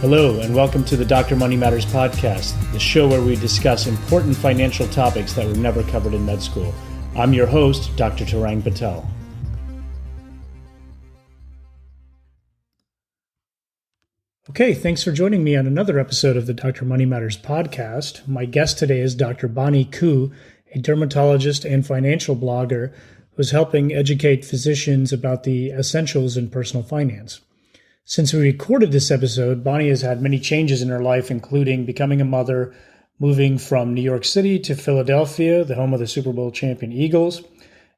Hello, and welcome to the Dr. Money Matters podcast, the show where we discuss important financial topics that were never covered in med school. I'm your host, Dr. Tarang Patel. Okay, thanks for joining me on another episode of the Dr. Money Matters podcast. My guest today is Dr. Bonnie Koo, a dermatologist and financial blogger who's helping educate physicians about the essentials in personal finance. Since we recorded this episode, Bonnie has had many changes in her life, including becoming a mother, moving from New York City to Philadelphia, the home of the Super Bowl champion Eagles,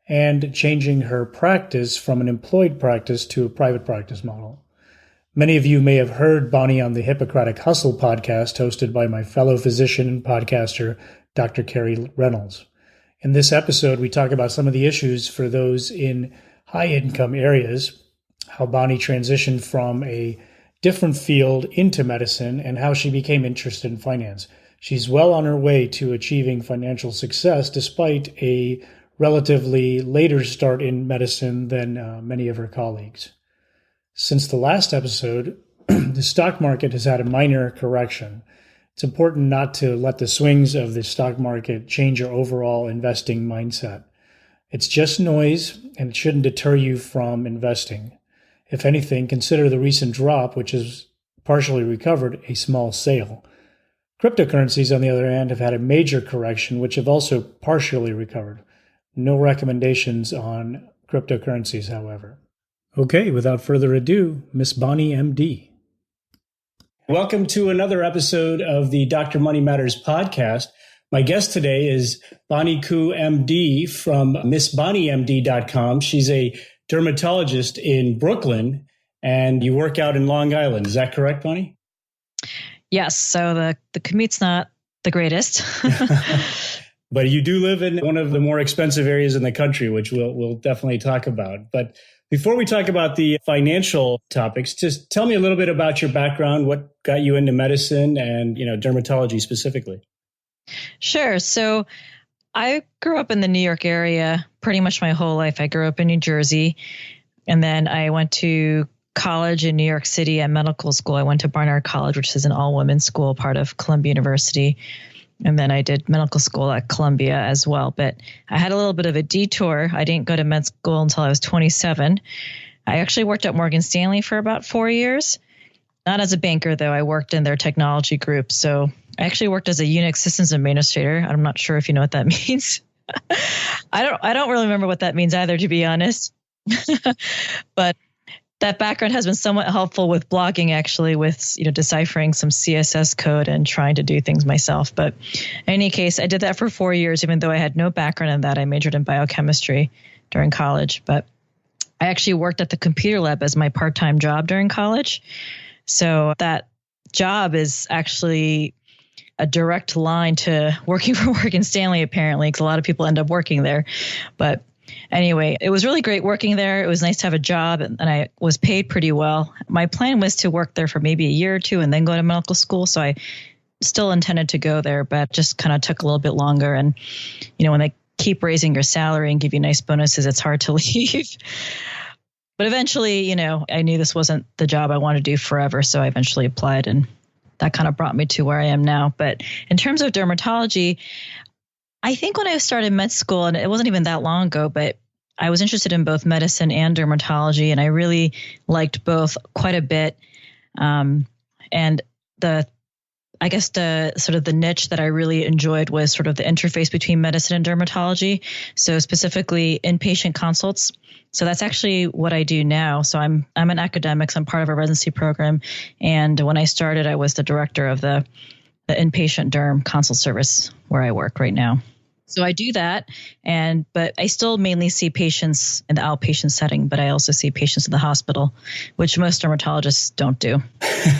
and changing her practice from an employed practice to a private practice model. Many of you may have heard Bonnie on the Hippocratic Hustle podcast hosted by my fellow physician and podcaster, Dr. Carrie Reynolds. In this episode, we talk about some of the issues for those in high-income areas, how Bonnie transitioned from a different field into medicine, and how she became interested in finance. She's well on her way to achieving financial success despite a relatively later start in medicine than many of her colleagues. Since the last episode, the stock market has had a minor correction. It's important not to let the swings of the stock market change your overall investing mindset. It's just noise, and it shouldn't deter you from investing. If anything, consider the recent drop, which has partially recovered, a small sale. Cryptocurrencies, on the other hand, have had a major correction, which have also partially recovered. No recommendations on cryptocurrencies, however. Okay, without further ado, Miss Bonnie, MD. Welcome to another episode of the Dr. Money Matters podcast. My guest today is Bonnie Koo, MD from MissBonnieMD.com. She's a dermatologist in Brooklyn, and you work out in Long Island. Is that correct, Bonnie? Yes. So the commute's not the greatest. But you do live in one of the more expensive areas in the country, which we'll definitely talk about. But before we talk about the financial topics, just tell me a little bit about your background, what got you into medicine and, dermatology specifically. Sure. So I grew up in the New York area pretty much my whole life. I grew up in New Jersey, and then I went to college in New York City at medical school. I went to Barnard College, which is an all-women's school, part of Columbia University. And then I did medical school at Columbia as well. But I had a little bit of a detour. I didn't go to med school until I was 27. I actually worked at Morgan Stanley for about 4 years. Not as a banker, though. I worked in their technology group. So I actually worked as a Unix systems administrator. I'm not sure if you know what that means. I don't really remember what that means either, to be honest. But that background has been somewhat helpful with blogging, actually, with deciphering some CSS code and trying to do things myself. But in any case, I did that for 4 years, even though I had no background in that. I majored in biochemistry during college, but I actually worked at the computer lab as my part-time job during college. So that job is actually a direct line to working for Morgan Stanley, apparently, because a lot of people end up working there. But anyway, it was really great working there. It was nice to have a job, and I was paid pretty well. My plan was to work there for maybe a year or two and then go to medical school. So I still intended to go there, but just kind of took a little bit longer. And, when they keep raising your salary and give you nice bonuses, it's hard to leave. But eventually, I knew this wasn't the job I wanted to do forever. So I eventually applied, and that kind of brought me to where I am now. But in terms of dermatology, I think when I started med school, and it wasn't even that long ago, but I was interested in both medicine and dermatology, and I really liked both quite a bit. And I guess the sort of the niche that I really enjoyed was sort of the interface between medicine and dermatology. So specifically inpatient consults. So that's actually what I do now. So I'm an academic. So I'm part of a residency program. And when I started, I was the director of the inpatient derm consult service where I work right now. So I do that, but I still mainly see patients in the outpatient setting, but I also see patients in the hospital, which most dermatologists don't do.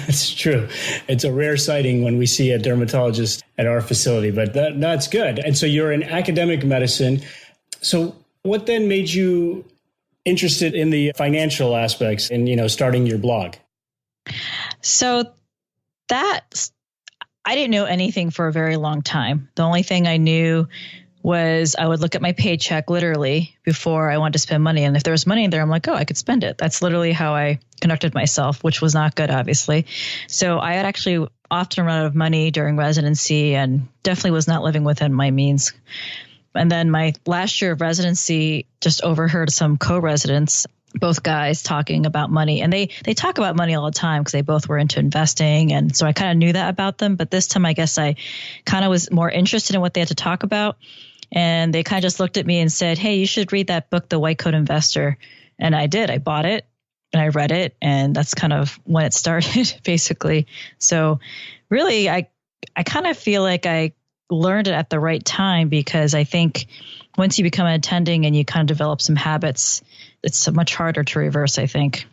It's true. It's a rare sighting when we see a dermatologist at our facility, but that's good. And so you're in academic medicine. So what then made you interested in the financial aspects and, starting your blog? So I didn't know anything for a very long time. The only thing I knew was I would look at my paycheck literally before I wanted to spend money. And if there was money in there, I'm like, oh, I could spend it. That's literally how I conducted myself, which was not good, obviously. So I had actually often run out of money during residency and definitely was not living within my means. And then my last year of residency, just overheard some co-residents, both guys, talking about money. And they talk about money all the time because they both were into investing. And so I kind of knew that about them. But this time, I guess I kind of was more interested in what they had to talk about. And they kind of just looked at me and said, hey, you should read that book, The White Coat Investor. And I did. I bought it and I read it. And that's kind of when it started, basically. So really, I kind of feel like I learned it at the right time, because I think once you become an attending and you kind of develop some habits, it's much harder to reverse, I think.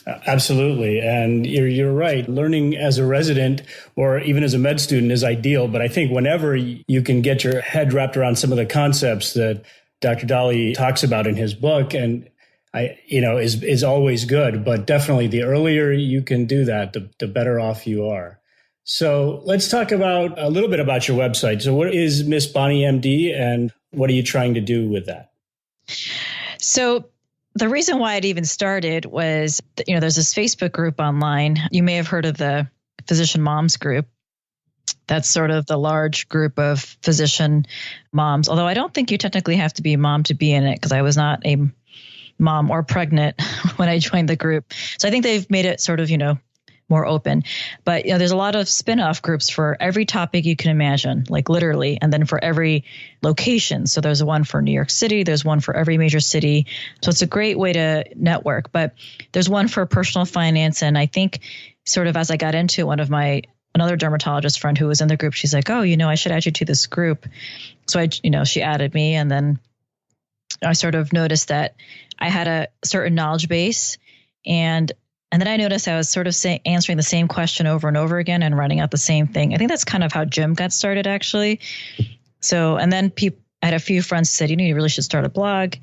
Absolutely. And you're right. Learning as a resident or even as a med student is ideal. But I think whenever you can get your head wrapped around some of the concepts that Dr. Daly talks about in his book, and is always good. But definitely the earlier you can do that, the better off you are. So let's talk about a little bit about your website. So what is Miss Bonnie MD, and what are you trying to do with that? So the reason why it even started was, there's this Facebook group online. You may have heard of the Physician Moms group. That's sort of the large group of physician moms, although I don't think you technically have to be a mom to be in it, because I was not a mom or pregnant when I joined the group. So I think they've made it sort of, more open. But there's a lot of spin-off groups for every topic you can imagine, like literally, and then for every location. So there's one for New York City, there's one for every major city. So it's a great way to network. But there's one for personal finance. And I think sort of as I got into another dermatologist friend who was in the group, she's like, oh, I should add you to this group. So she added me, and then I sort of noticed that I had a certain knowledge base, and then I noticed I was sort of answering the same question over and over again and writing out the same thing. I think that's kind of how Jim got started, actually. So, and then I had a few friends said, you really should start a blog.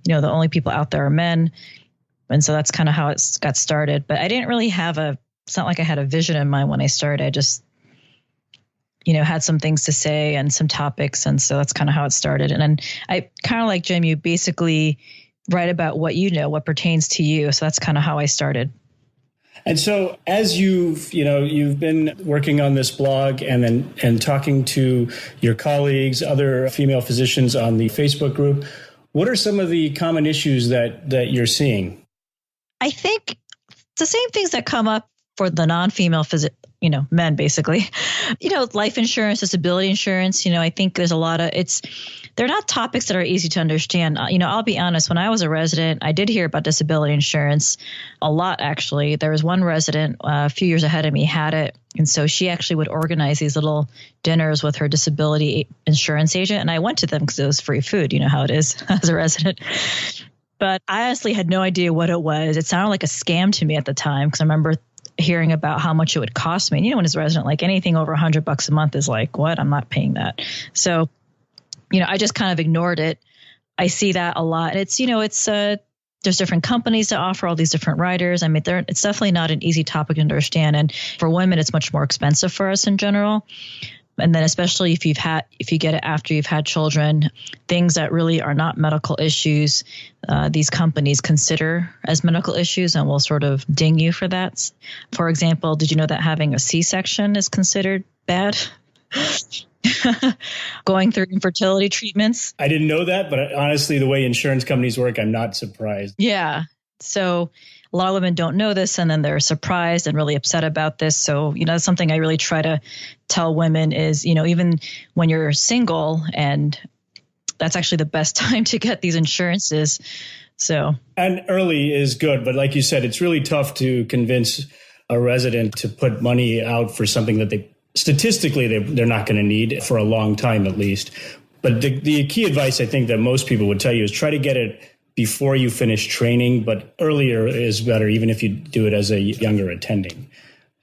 The only people out there are men. And so that's kind of how it got started. But I didn't really it's not like I had a vision in mind when I started. I just, had some things to say and some topics. And so that's kind of how it started. And then I kind of like Jim, you basically write about what what pertains to you. So that's kind of how I started. And so as you've been working on this blog and talking to your colleagues, other female physicians on the Facebook group, what are some of the common issues that you're seeing? I think the same things that come up for the non-female men, basically, life insurance, disability insurance. I think there's a lot of they're not topics that are easy to understand. I'll be honest, when I was a resident, I did hear about disability insurance a lot, actually. There was one resident a few years ahead of me had it. And so she actually would organize these little dinners with her disability insurance agent. And I went to them because it was free food. You know how it is as a resident. But I honestly had no idea what it was. It sounded like a scam to me at the time, because I remember hearing about how much it would cost me. And when as a resident, like anything over $100 a month is like, what? I'm not paying that. So, I just kind of ignored it. I see that a lot. It's, there's different companies that offer all these different riders. I mean, it's definitely not an easy topic to understand. And for women, it's much more expensive for us in general. And then especially if you get it after you've had children, things that really are not medical issues, these companies consider as medical issues and will sort of ding you for that. For example, did you know that having a C-section is considered bad? Going through infertility treatments. I didn't know that, but honestly, the way insurance companies work, I'm not surprised. Yeah. So a lot of women don't know this, and then they're surprised and really upset about this. So, that's something I really try to tell women is, even when you're single, and that's actually the best time to get these insurances. So, and early is good. But like you said, it's really tough to convince a resident to put money out for something that statistically they're not going to need for a long time at least. But the key advice I think that most people would tell you is try to get it before you finish training, but earlier is better, even if you do it as a younger attending.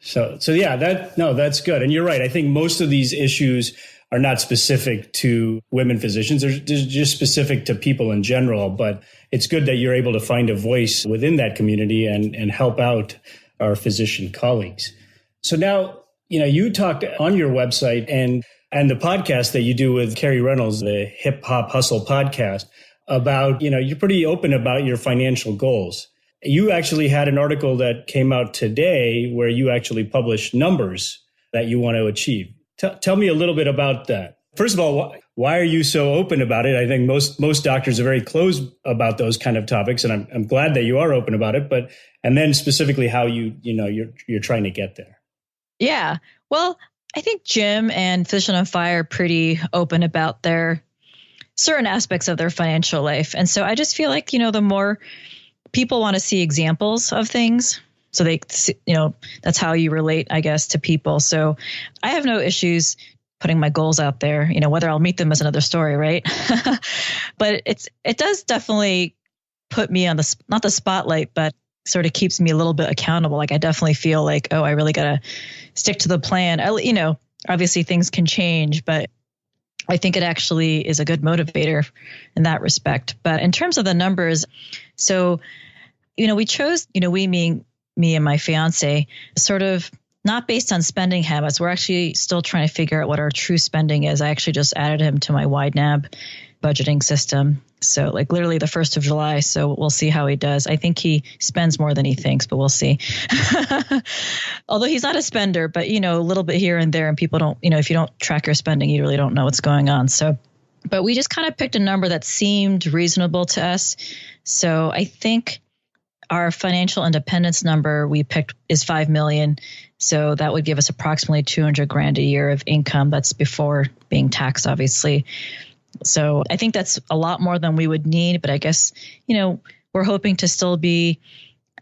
So yeah, that's good. And you're right. I think most of these issues are not specific to women physicians. They're just specific to people in general. But it's good that you're able to find a voice within that community and help out our physician colleagues. So now, you talked on your website, and and the podcast that you do with Carrie Reynolds, the Hip Hop Hustle podcast, about, you're pretty open about your financial goals. You actually had an article that came out today where you actually published numbers that you want to achieve. Tell me a little bit about that. First of all, why are you so open about it? I think most doctors are very closed about those kind of topics, and I'm glad that you are open about it. And then specifically how you're trying to get there. Yeah. Well, I think Jim and Physician on Fire are pretty open about their certain aspects of their financial life. And so I just feel like, the more people want to see examples of things, so they, that's how you relate, I guess, to people. So I have no issues putting my goals out there. Whether I'll meet them is another story, right? But it does definitely put me on not the spotlight, but sort of keeps me a little bit accountable. Like I definitely feel like, oh, I really got to stick to the plan. Obviously things can change, but I think it actually is a good motivator in that respect. But in terms of the numbers, so, we chose, we mean me and my fiance, sort of not based on spending habits. We're actually still trying to figure out what our true spending is. I actually just added him to my YNAB budgeting system. So like literally the 1st of July. So we'll see how he does. I think he spends more than he thinks, but we'll see. Although he's not a spender, but a little bit here and there, and people don't, if you don't track your spending, you really don't know what's going on. So, but we just kind of picked a number that seemed reasonable to us. So I think our financial independence number we picked is 5 million. So that would give us approximately 200 grand a year of income. That's before being taxed, obviously. So I think that's a lot more than we would need. But I guess, we're hoping to still be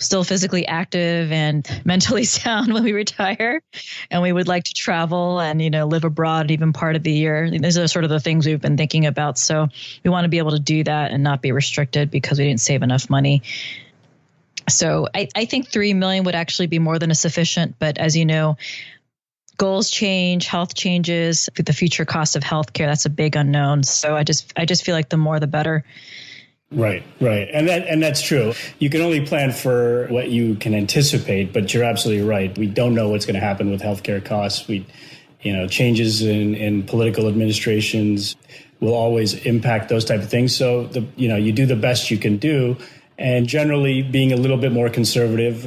physically active and mentally sound when we retire. And we would like to travel and, live abroad even part of the year. These are sort of the things we've been thinking about. So we want to be able to do that and not be restricted because we didn't save enough money. So I think 3 million would actually be more than sufficient. But as you know, goals change, health changes, the future cost of healthcare, that's a big unknown. So I just feel like the more the better. Right. And that's true. You can only plan for what you can anticipate, but you're absolutely right. We don't know what's going to happen with healthcare costs. Changes in political administrations will always impact those type of things. So you do the best you can do. And generally being a little bit more conservative,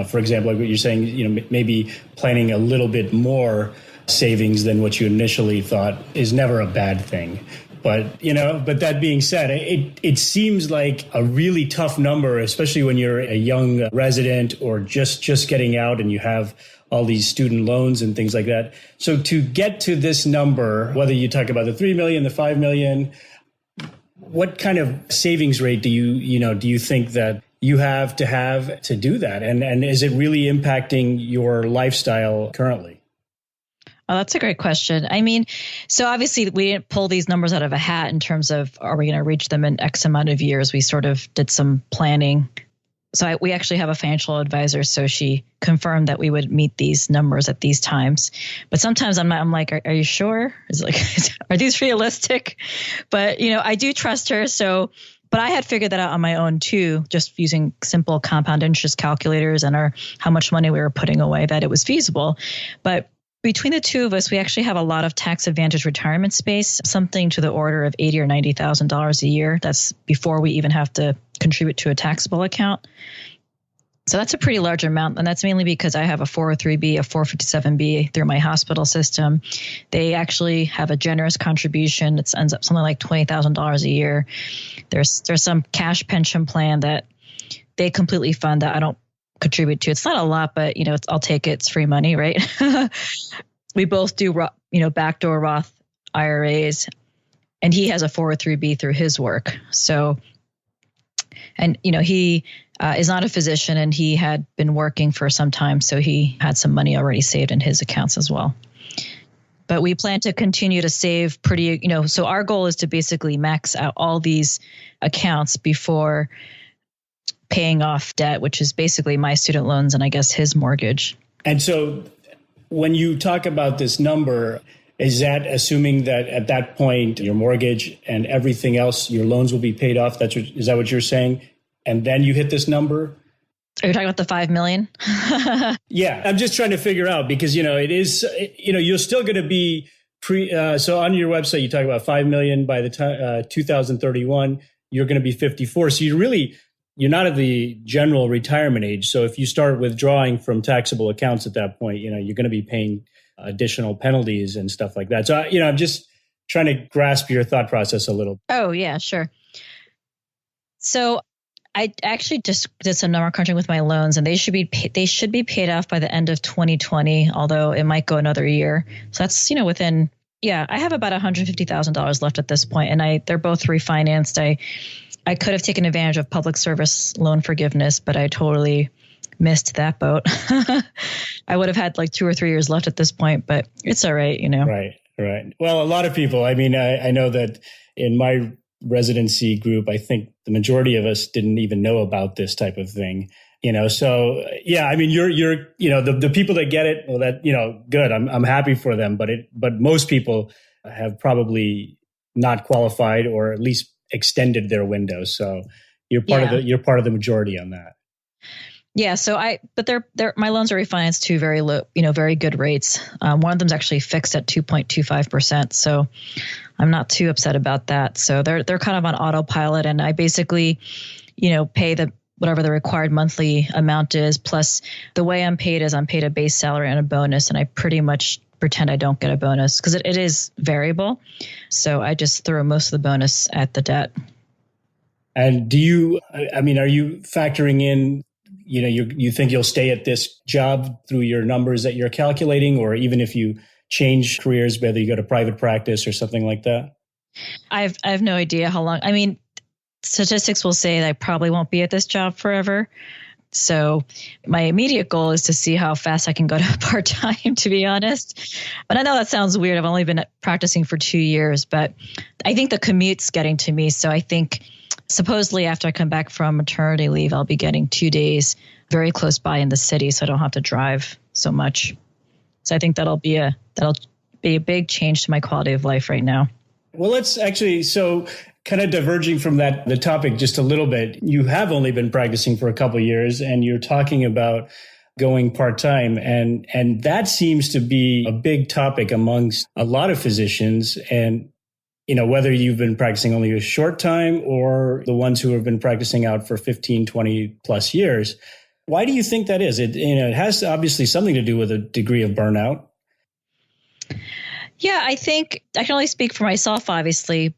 for example, like what you're saying, maybe planning a little bit more savings than what you initially thought is never a bad thing. But that being said, it seems like a really tough number, especially when you're a young resident or just getting out and you have all these student loans and things like that. So to get to this number, whether you talk about the 3 million, the 5 million, what kind of savings rate do you think that you have to do that? And is it really impacting your lifestyle currently? Oh, that's a great question. I mean, so obviously we didn't pull these numbers out of a hat in terms of, are we going to reach them in X amount of years? We sort of did some planning. So we actually have a financial advisor. So she confirmed that we would meet these numbers at these times. But sometimes I'm like, are you sure? It's like, are these realistic? But, I do trust her. So, but I had figured that out on my own too, just using simple compound interest calculators and how much money we were putting away, that it was feasible. But between the two of us, we actually have a lot of tax advantage retirement space, something to the order of $80,000 or $90,000 a year. That's before we even have to contribute to a taxable account. So that's a pretty large amount. And that's mainly because I have a 403B, a 457B through my hospital system. They actually have a generous contribution. It ends up something like $20,000 a year. There's some cash pension plan that they completely fund that I don't contribute to. It's not a lot, but I'll take it. It's free money, right? We both do, backdoor Roth IRAs, and he has a 403B through his work. So, and he is not a physician, and he had been working for some time, so he had some money already saved in his accounts as well. But we plan to continue to save pretty, so our goal is to basically max out all these accounts before paying off debt, which is basically my student loans and I guess his mortgage. And so when you talk about this number, is that assuming that at that point your mortgage and everything else, your loans will be paid off? Is that what you're saying? And then you hit this number? Are you talking about the 5 million? Yeah, I'm just trying to figure out because, it is, you're still going to be So on your website, you talk about 5 million by the time 2031. You're going to be 54. So you're not at the general retirement age. So if you start withdrawing from taxable accounts at that point, you're going to be paying additional penalties and stuff like that. So, I'm just trying to grasp your thought process a little. Oh, yeah, sure. So I actually just did some number crunching with my loans, and they should be paid off by the end of 2020, although it might go another year. So that's, I have about $150,000 left at this point, and they're both refinanced. I could have taken advantage of public service loan forgiveness, but I totally missed that boat. I would have had like 2 or 3 years left at this point, but it's all right, Right. Well, a lot of people, I know that in my residency group, I think the majority of us didn't even know about this type of thing, so yeah, you're, the people that get it, well, that, good. I'm happy for them, but most people have probably not qualified or at least extended their window. So you're part of the majority on that. Yeah. So but my loans are refinanced to very low, very good rates. One of them's actually fixed at 2.25%. So I'm not too upset about that. So they're kind of on autopilot, and I basically, pay whatever the required monthly amount is. Plus the way I'm paid is I'm paid a base salary and a bonus, and I pretty much pretend I don't get a bonus because it is variable. So I just throw most of the bonus at the debt. And are you factoring in, you think you'll stay at this job through your numbers that you're calculating, or even if you change careers, whether you go to private practice or something like that? I have no idea how long. Statistics will say that I probably won't be at this job forever. So my immediate goal is to see how fast I can go to part-time, to be honest. But I know that sounds weird. I've only been practicing for 2 years, but I think the commute's getting to me. So I think supposedly after I come back from maternity leave, I'll be getting 2 days very close by in the city, so I don't have to drive so much. So I think that'll be a big change to my quality of life right now. Well, let's actually, so kind of diverging from the topic just a little bit, you have only been practicing for a couple of years, and you're talking about going part-time. And that seems to be a big topic amongst a lot of physicians. And, whether you've been practicing only a short time or the ones who have been practicing out for 15, 20 plus years. Why do you think that is? It has obviously something to do with a degree of burnout. Yeah, I think I can only speak for myself, obviously.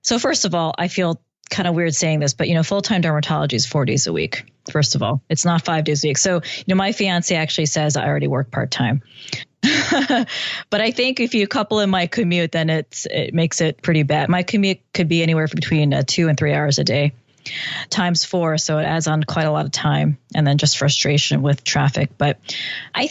So first of all, I feel kind of weird saying this, but, full-time dermatology is 4 days a week. First of all, it's not 5 days a week. So, my fiance actually says I already work part-time. But I think if you couple in my commute, then it makes it pretty bad. My commute could be anywhere between 2 and 3 hours a day times 4. So it adds on quite a lot of time, and then just frustration with traffic. But I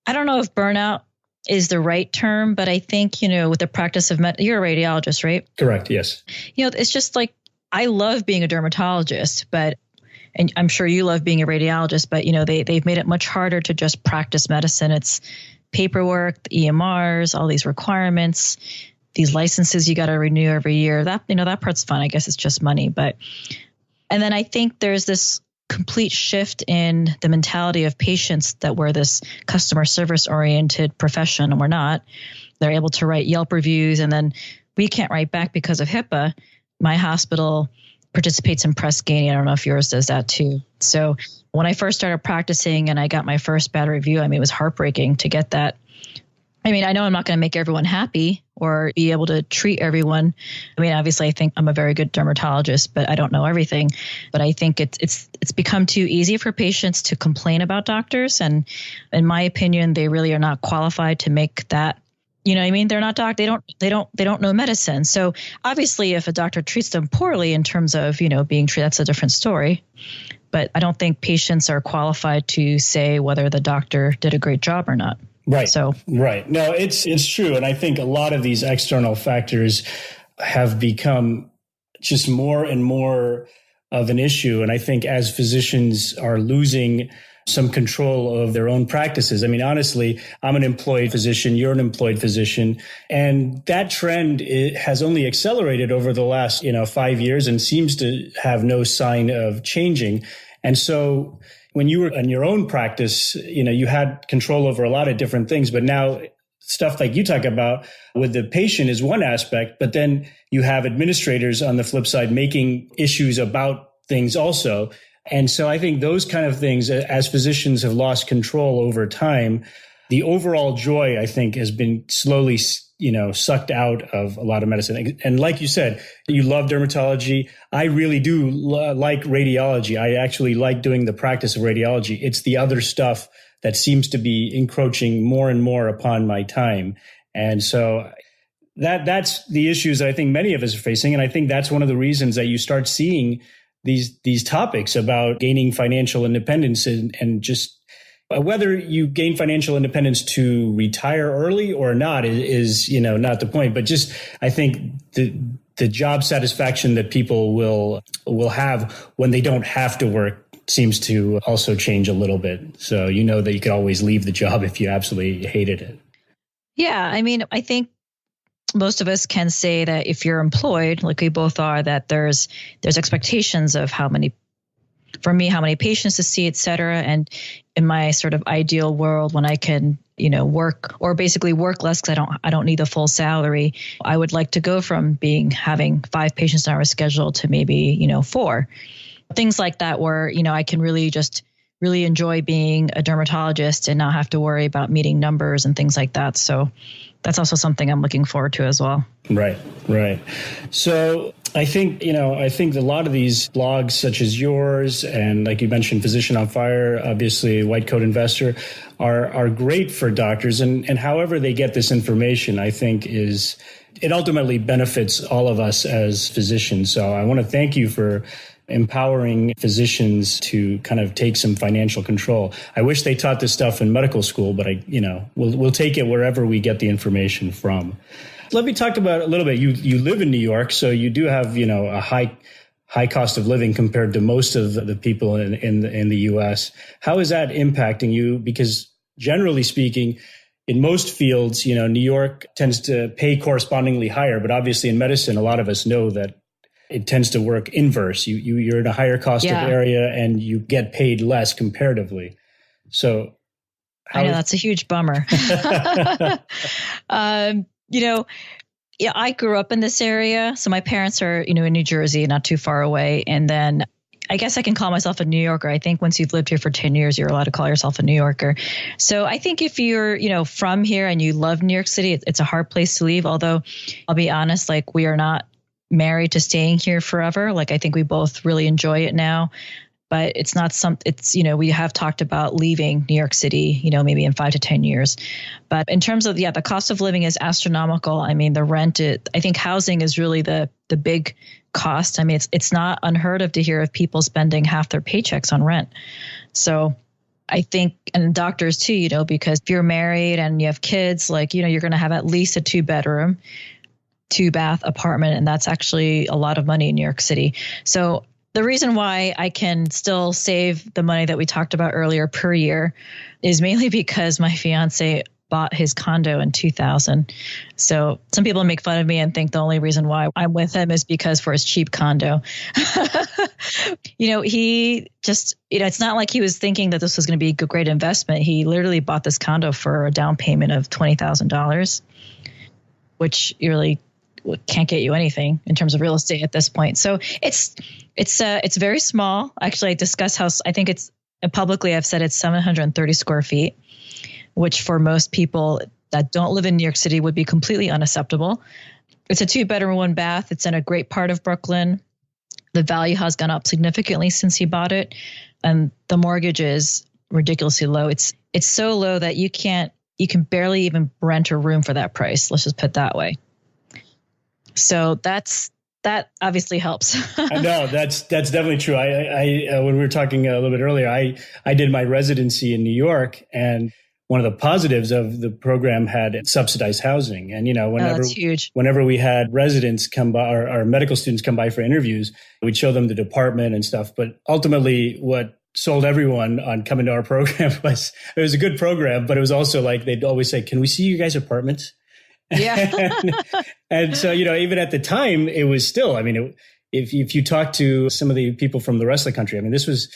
don't know if burnout is the right term, but I think, with the practice of you're a radiologist, right? Correct. Yes. It's just like, I love being a dermatologist, and I'm sure you love being a radiologist, but they've made it much harder to just practice medicine. It's paperwork, the EMRs, all these requirements, these licenses you got to renew every year. That part's fun. I guess it's just money. And then I think there's this complete shift in the mentality of patients that we're this customer service oriented profession, and we're not. They're able to write Yelp reviews, and then we can't write back because of HIPAA. My hospital participates in press ganey. I don't know if yours does that too. So when I first started practicing and I got my first bad review, it was heartbreaking to get that. I know I'm not going to make everyone happy or be able to treat everyone. Obviously, I think I'm a very good dermatologist, but I don't know everything. But I think it's become too easy for patients to complain about doctors. And in my opinion, they really are not qualified to make that. They're not They don't know medicine. So obviously, if a doctor treats them poorly in terms of, being treated, that's a different story. But I don't think patients are qualified to say whether the doctor did a great job or not. Right. Right. No, it's true. And I think a lot of these external factors have become just more and more of an issue. And I think as physicians are losing some control of their own practices. Honestly, I'm an employed physician. You're an employed physician. And that trend has only accelerated over the last, 5 years and seems to have no sign of changing. And so when you were in your own practice, you had control over a lot of different things, but now stuff like you talk about with the patient is one aspect, but then you have administrators on the flip side making issues about things also. And so I think those kind of things, as physicians have lost control over time, the overall joy, I think, has been slowly, sucked out of a lot of medicine. And like you said, you love dermatology. I really do like radiology. I actually like doing the practice of radiology. It's the other stuff that seems to be encroaching more and more upon my time. And so that's the issues that I think many of us are facing. And I think that's one of the reasons that you start seeing these topics about gaining financial independence and just whether you gain financial independence to retire early or not is not the point. But just I think the job satisfaction that people will have when they don't have to work seems to also change a little bit. So that you could always leave the job if you absolutely hated it. Yeah, I mean, I think most of us can say that if you're employed, like we both are, that there's expectations of how many patients to see, et cetera. And in my sort of ideal world, when I can, work or basically work less because I don't need the full salary, I would like to go from having 5 patients an hour schedule to maybe, 4. Things like that where, I can really enjoy being a dermatologist and not have to worry about meeting numbers and things like that. So that's also something I'm looking forward to as well. Right. So I think a lot of these blogs such as yours and like you mentioned, Physician on Fire, obviously White Coat Investor are great for doctors. And however they get this information, I think it ultimately benefits all of us as physicians. So I want to thank you for empowering physicians to kind of take some financial control. I wish they taught this stuff in medical school, but we'll take it wherever we get the information from. Let me talk about a little bit. You live in New York, so you do have, a high cost of living compared to most of the people in the US. How is that impacting you? Because generally speaking, in most fields, New York tends to pay correspondingly higher, but obviously in medicine, a lot of us know that it tends to work inverse. You're in a higher cost of area and you get paid less comparatively. So I know that's a huge bummer. I grew up in this area. So my parents are, in New Jersey, not too far away. And then I guess I can call myself a New Yorker. I think once you've lived here for 10 years, you're allowed to call yourself a New Yorker. So I think if you're, from here and you love New York City, it's a hard place to leave. Although I'll be honest, like we are not married to staying here forever. Like I think we both really enjoy it now, but it's not we have talked about leaving New York City, maybe in 5 to 10 years. But in terms of, the cost of living is astronomical. I mean, the rent, I think housing is really the big cost. I mean, it's not unheard of to hear of people spending half their paychecks on rent. So I think, and doctors too, because if you're married and you have kids, like, you're going to have at least a 2-bedroom, 2-bath apartment. And that's actually a lot of money in New York City. So the reason why I can still save the money that we talked about earlier per year is mainly because my fiance bought his condo in 2000. So some people make fun of me and think the only reason why I'm with him is because for his cheap condo. He just, it's not like he was thinking that this was going to be a great investment. He literally bought this condo for a down payment of $20,000, which you really can't get you anything in terms of real estate at this point. So it's very small. Actually, I discussed how I think it's publicly, I've said it's 730 square feet, which for most people that don't live in New York City would be completely unacceptable. It's a 2-bedroom, 1-bath. It's in a great part of Brooklyn. The value has gone up significantly since he bought it. And the mortgage is ridiculously low. It's so low that you can barely even rent a room for that price. Let's just put it that way. So that obviously helps. I know that's definitely true. I when we were talking a little bit earlier, I did my residency in New York, and one of the positives of the program had subsidized housing. And, that's huge. Whenever we had residents come by, or medical students come by for interviews, we'd show them the department and stuff. But ultimately what sold everyone on coming to our program was, it was a good program, but it was also like, they'd always say, "Can we see you guys' apartments?" Yeah. and so, even at the time, it was still, if you talk to some of the people from the rest of the country, this was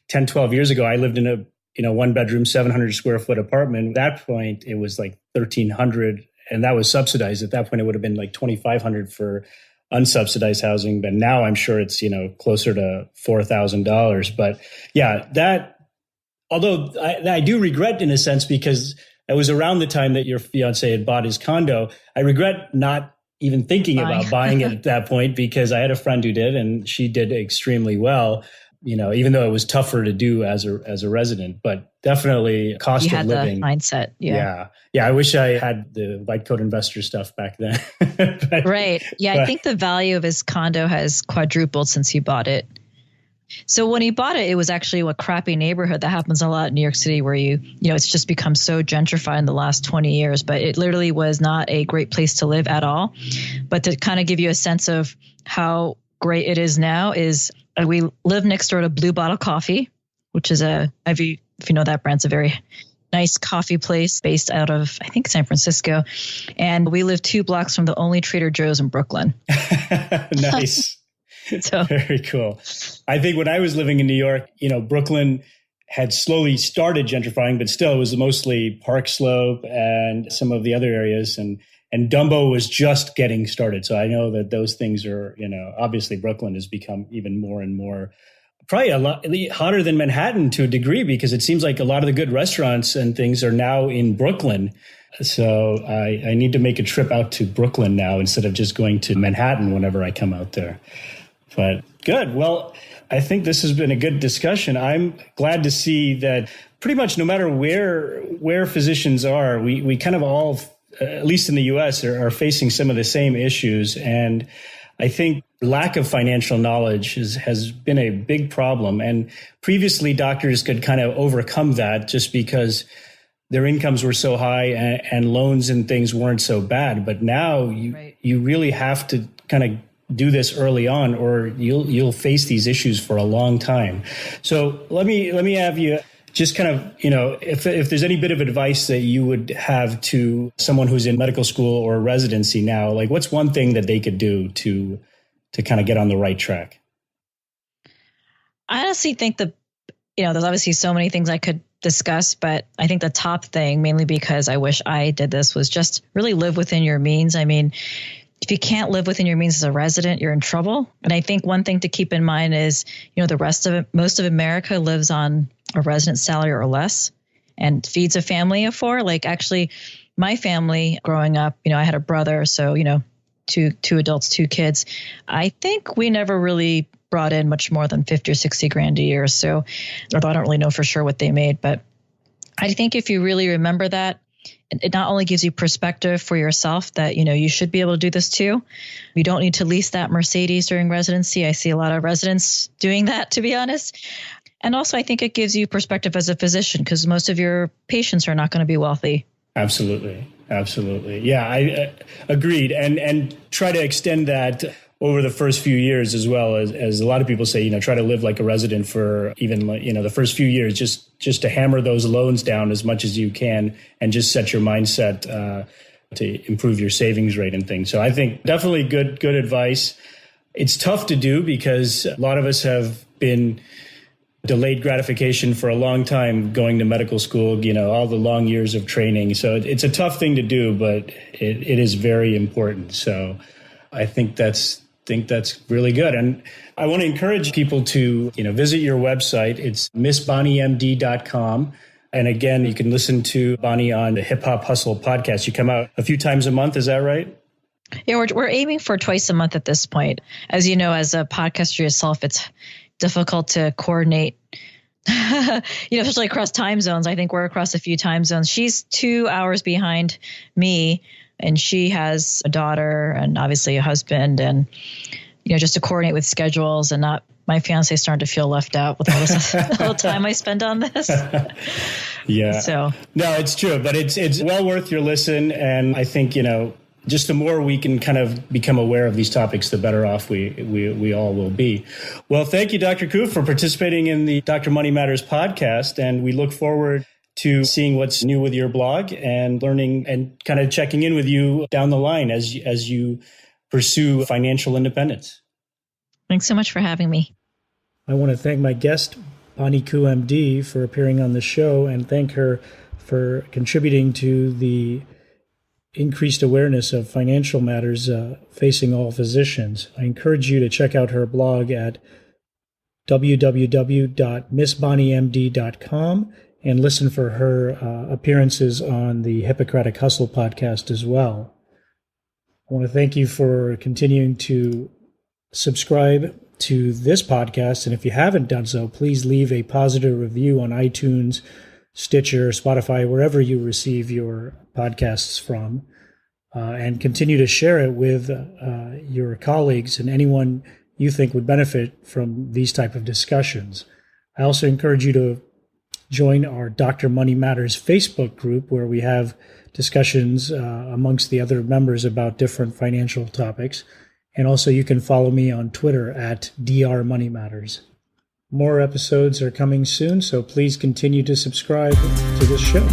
10, 12 years ago. I lived in one bedroom, 700 square foot apartment. At that point, it was like 1,300, and that was subsidized. At that point, it would have been like 2,500 for unsubsidized housing. But now I'm sure it's, closer to $4,000. But yeah, although I do regret in a sense, because it was around the time that your fiance had bought his condo. I regret not even thinking about buying it at that point, because I had a friend who did, and she did extremely well, even though it was tougher to do as a resident, but definitely cost of living. The mindset. Yeah. I wish I had the white coat investor stuff back then. Right. Yeah. I think the value of his condo has quadrupled since he bought it. So when he bought it, it was actually a crappy neighborhood. That happens a lot in New York City, where it's just become so gentrified in the last 20 years, but it literally was not a great place to live at all. But to kind of give you a sense of how great it is now is we live next door to Blue Bottle Coffee, which is if you know that brand, it's a very nice coffee place based out of, I think, San Francisco. And we live 2 blocks from the only Trader Joe's in Brooklyn. Nice. So very cool. I think when I was living in New York, Brooklyn had slowly started gentrifying, but still it was mostly Park Slope and some of the other areas. And Dumbo was just getting started. So I know that those things are, obviously Brooklyn has become even more and more, probably a lot hotter than Manhattan to a degree, because it seems like a lot of the good restaurants and things are now in Brooklyn. So I need to make a trip out to Brooklyn now instead of just going to Manhattan whenever I come out there. But good. Well, I think this has been a good discussion. I'm glad to see that pretty much no matter where physicians are, we kind of all, at least in the U.S., are facing some of the same issues. And I think lack of financial knowledge has been a big problem. And previously, doctors could kind of overcome that just because their incomes were so high and loans and things weren't so bad. But now you really have to kind of do this early on, or you'll face these issues for a long time. So let me have you just kind of, if there's any bit of advice that you would have to someone who's in medical school or residency now, like what's one thing that they could do to kind of get on the right track? I honestly think there's obviously so many things I could discuss, but I think the top thing, mainly because I wish I did this, was just really live within your means. I mean, if you can't live within your means as a resident, you're in trouble. And I think one thing to keep in mind is, most of America lives on a resident salary or less and feeds a family of 4. Like actually my family growing up, I had a brother. So, 2 adults, 2 kids. I think we never really brought in much more than 50 or 60 grand a year. So, although I don't really know for sure what they made, but I think if you really remember that, it not only gives you perspective for yourself that, you should be able to do this too. You don't need to lease that Mercedes during residency. I see a lot of residents doing that, to be honest. And also, I think it gives you perspective as a physician, because most of your patients are not going to be wealthy. Absolutely. Yeah, I agreed. And try to extend that over the first few years as well, as a lot of people say, try to live like a resident for even, the first few years, just to hammer those loans down as much as you can and just set your mindset to improve your savings rate and things. So I think definitely good advice. It's tough to do because a lot of us have been delayed gratification for a long time going to medical school, all the long years of training. So it's a tough thing to do, but it is very important. So I think that's really good. And I want to encourage people to, visit your website. It's missbonniemd.com. And again, you can listen to Bonnie on the Hip Hop Hustle podcast. You come out a few times a month. Is that right? Yeah, we're aiming for twice a month at this point. As you know, as a podcaster yourself, it's difficult to coordinate, especially across time zones. I think we're across a few time zones. She's 2 hours behind me, and she has a daughter and obviously a husband, and, just to coordinate with schedules and not my fiance starting to feel left out with all this all the time I spend on this. Yeah. So no, it's true, but it's well worth your listen. And I think, just the more we can kind of become aware of these topics, the better off we all will be. Well, thank you, Dr. Koo, for participating in the Dr. Money Matters podcast. And we look forward to seeing what's new with your blog and learning and kind of checking in with you down the line as you pursue financial independence. Thanks so much for having me. I want to thank my guest, Bonnie Koo, MD, for appearing on the show, and thank her for contributing to the increased awareness of financial matters facing all physicians. I encourage you to check out her blog at www.missbonniemd.com and listen for her appearances on the Hippocratic Hustle podcast as well. I want to thank you for continuing to subscribe to this podcast. And if you haven't done so, please leave a positive review on iTunes, Stitcher, Spotify, wherever you receive your podcasts from. And continue to share it with your colleagues and anyone you think would benefit from these type of discussions. I also encourage you to join our Dr. Money Matters Facebook group, where we have discussions amongst the other members about different financial topics. And also you can follow me on Twitter at Dr. Money Matters. More episodes are coming soon, so please continue to subscribe to this show.